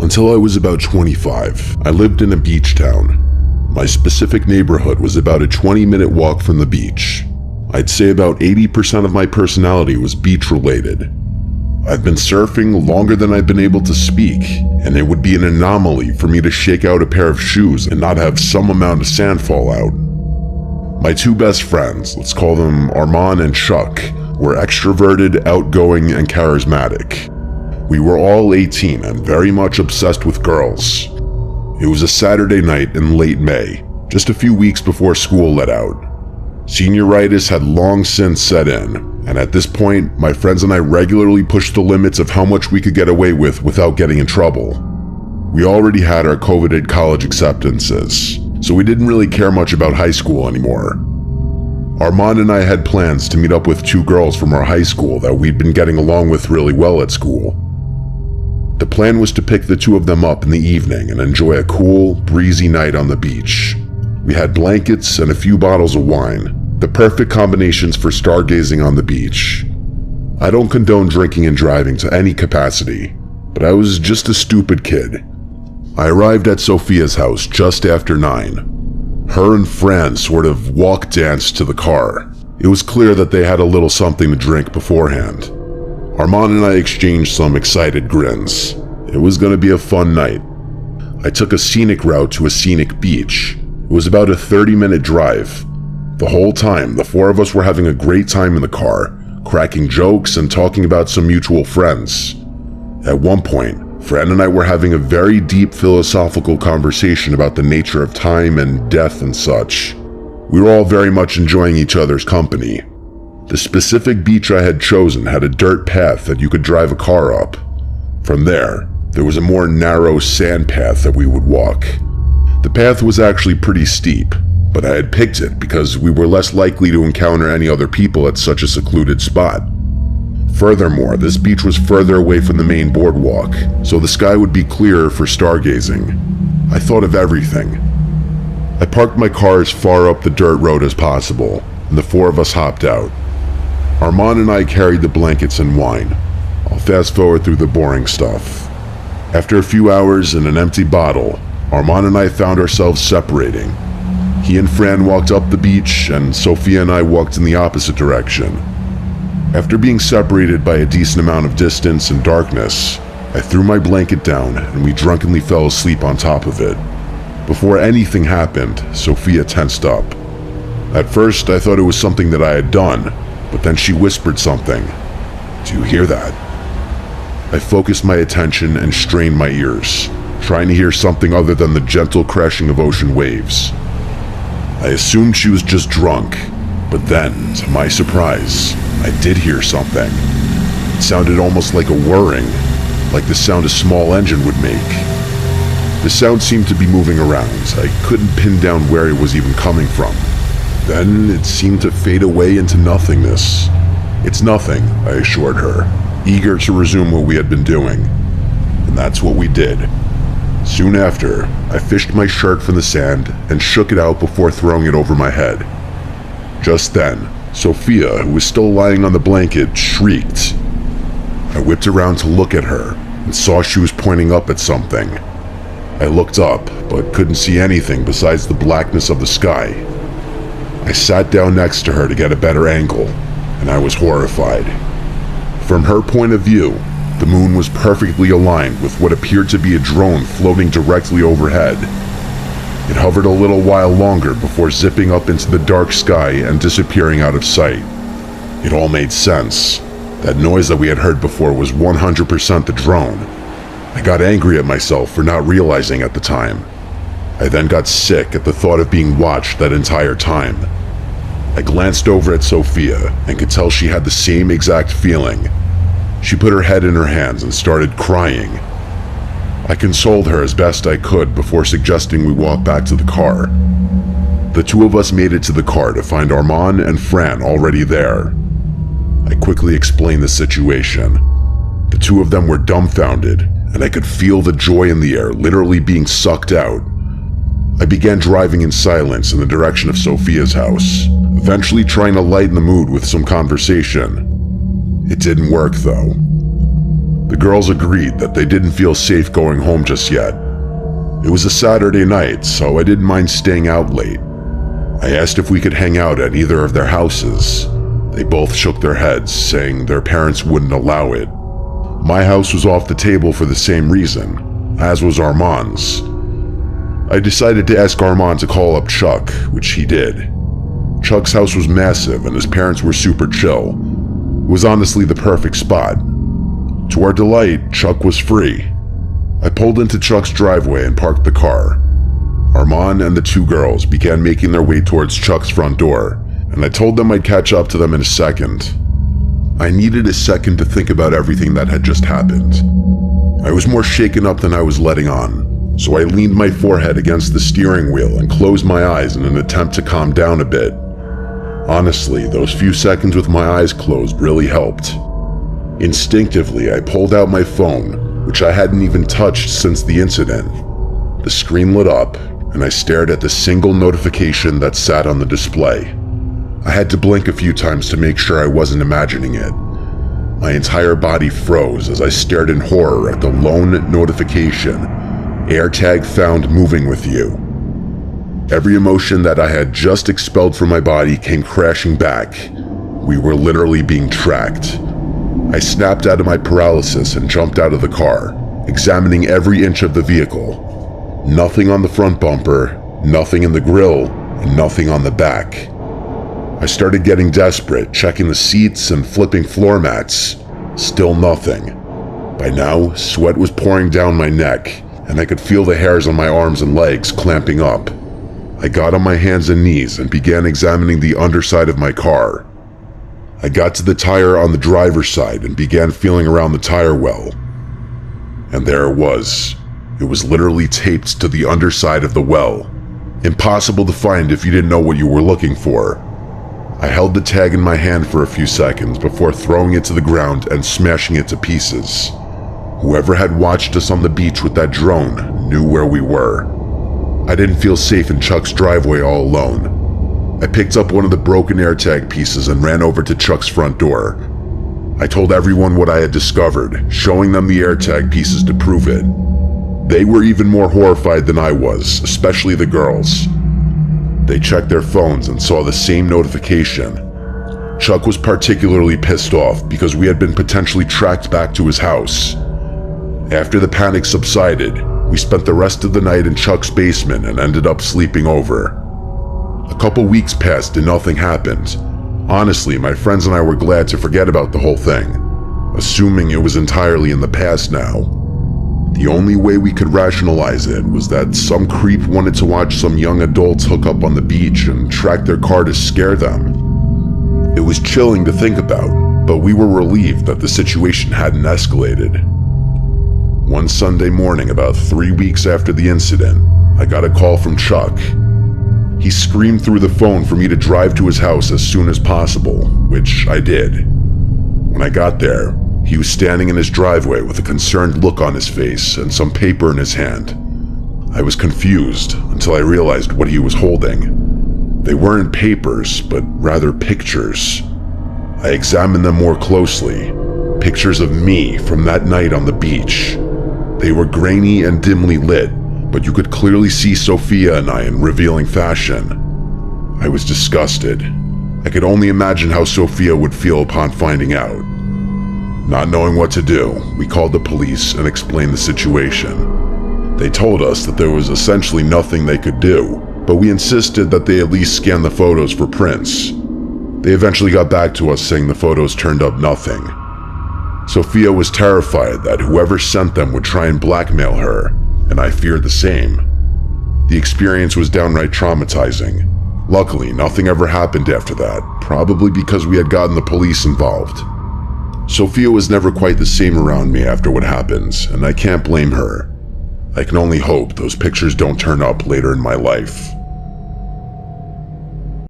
Until I was about 25, I lived in a beach town. My specific neighborhood was about a 20-minute walk from the beach. I'd say about 80% of my personality was beach-related. I've been surfing longer than I've been able to speak, and it would be an anomaly for me to shake out a pair of shoes and not have some amount of sand fall out. My two best friends, let's call them Armand and Chuck, were extroverted, outgoing, and charismatic. We were all 18 and very much obsessed with girls. It was a Saturday night in late May, just a few weeks before school let out. Senioritis had long since set in, and at this point, my friends and I regularly pushed the limits of how much we could get away with without getting in trouble. We already had our coveted college acceptances, so we didn't really care much about high school anymore. Armand and I had plans to meet up with two girls from our high school that we'd been getting along with really well at school. The plan was to pick the two of them up in the evening and enjoy a cool, breezy night on the beach. We had blankets and a few bottles of wine, the perfect combinations for stargazing on the beach. I don't condone drinking and driving to any capacity, but I was just a stupid kid. I arrived at Sophia's house just after 9. Her and Fran sort of walk danced to the car. It was clear that they had a little something to drink beforehand. Armand and I exchanged some excited grins. It was going to be a fun night. I took a scenic route to a scenic beach. It was about a 30-minute drive. The whole time, the four of us were having a great time in the car, cracking jokes and talking about some mutual friends. At one point, Fran and I were having a very deep philosophical conversation about the nature of time and death and such. We were all very much enjoying each other's company. The specific beach I had chosen had a dirt path that you could drive a car up. From there was a more narrow sand path that we would walk. The path was actually pretty steep, but I had picked it because we were less likely to encounter any other people at such a secluded spot. Furthermore, this beach was further away from the main boardwalk, so the sky would be clearer for stargazing. I thought of everything. I parked my car as far up the dirt road as possible, and the four of us hopped out. Armand and I carried the blankets and wine. I'll fast forward through the boring stuff. After a few hours and an empty bottle, Armand and I found ourselves separating. He and Fran walked up the beach, and Sophia and I walked in the opposite direction. After being separated by a decent amount of distance and darkness, I threw my blanket down and we drunkenly fell asleep on top of it. Before anything happened, Sophia tensed up. At first, I thought it was something that I had done, but then she whispered something. "Do you hear that?" I focused my attention and strained my ears, trying to hear something other than the gentle crashing of ocean waves. I assumed she was just drunk, but then, to my surprise, I did hear something. It sounded almost like a whirring, like the sound a small engine would make. The sound seemed to be moving around. I couldn't pin down where it was even coming from. Then it seemed to fade away into nothingness. "It's nothing," I assured her, eager to resume what we had been doing. And that's what we did. Soon after, I fished my shirt from the sand and shook it out before throwing it over my head. Just then, Sophia, who was still lying on the blanket, shrieked. I whipped around to look at her and saw she was pointing up at something. I looked up, but couldn't see anything besides the blackness of the sky. I sat down next to her to get a better angle, and I was horrified. From her point of view, the moon was perfectly aligned with what appeared to be a drone floating directly overhead. It hovered a little while longer before zipping up into the dark sky and disappearing out of sight. It all made sense. That noise that we had heard before was 100% the drone. I got angry at myself for not realizing at the time. I then got sick at the thought of being watched that entire time. I glanced over at Sophia and could tell she had the same exact feeling. She put her head in her hands and started crying. I consoled her as best I could before suggesting we walk back to the car. The two of us made it to the car to find Armand and Fran already there. I quickly explained the situation. The two of them were dumbfounded, and I could feel the joy in the air literally being sucked out. I began driving in silence in the direction of Sophia's house, eventually trying to lighten the mood with some conversation. It didn't work though. The girls agreed that they didn't feel safe going home just yet. It was a Saturday night, so I didn't mind staying out late. I asked if we could hang out at either of their houses. They both shook their heads, saying their parents wouldn't allow it. My house was off the table for the same reason, as was Armand's. I decided to ask Armand to call up Chuck, which he did. Chuck's house was massive and his parents were super chill. It was honestly the perfect spot. To our delight, Chuck was free. I pulled into Chuck's driveway and parked the car. Armand and the two girls began making their way towards Chuck's front door, and I told them I'd catch up to them in a second. I needed a second to think about everything that had just happened. I was more shaken up than I was letting on, so I leaned my forehead against the steering wheel and closed my eyes in an attempt to calm down a bit. Honestly, those few seconds with my eyes closed really helped. Instinctively, I pulled out my phone, which I hadn't even touched since the incident. The screen lit up, and I stared at the single notification that sat on the display. I had to blink a few times to make sure I wasn't imagining it. My entire body froze as I stared in horror at the lone notification, "AirTag found moving with you." Every emotion that I had just expelled from my body came crashing back. We were literally being tracked. I snapped out of my paralysis and jumped out of the car, examining every inch of the vehicle. Nothing on the front bumper, nothing in the grille, and nothing on the back. I started getting desperate, checking the seats and flipping floor mats. Still nothing. By now, sweat was pouring down my neck, and I could feel the hairs on my arms and legs clamping up. I got on my hands and knees and began examining the underside of my car. I got to the tire on the driver's side and began feeling around the tire well. And there it was. It was literally taped to the underside of the well. Impossible to find if you didn't know what you were looking for. I held the tag in my hand for a few seconds before throwing it to the ground and smashing it to pieces. Whoever had watched us on the beach with that drone knew where we were. I didn't feel safe in Chuck's driveway all alone. I picked up one of the broken AirTag pieces and ran over to Chuck's front door. I told everyone what I had discovered, showing them the AirTag pieces to prove it. They were even more horrified than I was, especially the girls. They checked their phones and saw the same notification. Chuck was particularly pissed off because we had been potentially tracked back to his house. After the panic subsided, we spent the rest of the night in Chuck's basement and ended up sleeping over. A couple weeks passed and nothing happened. Honestly, my friends and I were glad to forget about the whole thing, assuming it was entirely in the past now. The only way we could rationalize it was that some creep wanted to watch some young adults hook up on the beach and track their car to scare them. It was chilling to think about, but we were relieved that the situation hadn't escalated. One Sunday morning, about 3 weeks after the incident, I got a call from Chuck. He screamed through the phone for me to drive to his house as soon as possible, which I did. When I got there, he was standing in his driveway with a concerned look on his face and some paper in his hand. I was confused until I realized what he was holding. They weren't papers, but rather pictures. I examined them more closely. Pictures of me from that night on the beach. They were grainy and dimly lit, but you could clearly see Sophia and I in revealing fashion. I was disgusted. I could only imagine how Sophia would feel upon finding out. Not knowing what to do, we called the police and explained the situation. They told us that there was essentially nothing they could do, but we insisted that they at least scan the photos for prints. They eventually got back to us saying the photos turned up nothing. Sophia was terrified that whoever sent them would try and blackmail her, and I feared the same. The experience was downright traumatizing. Luckily, nothing ever happened after that, probably because we had gotten the police involved. Sophia was never quite the same around me after what happened, and I can't blame her. I can only hope those pictures don't turn up later in my life.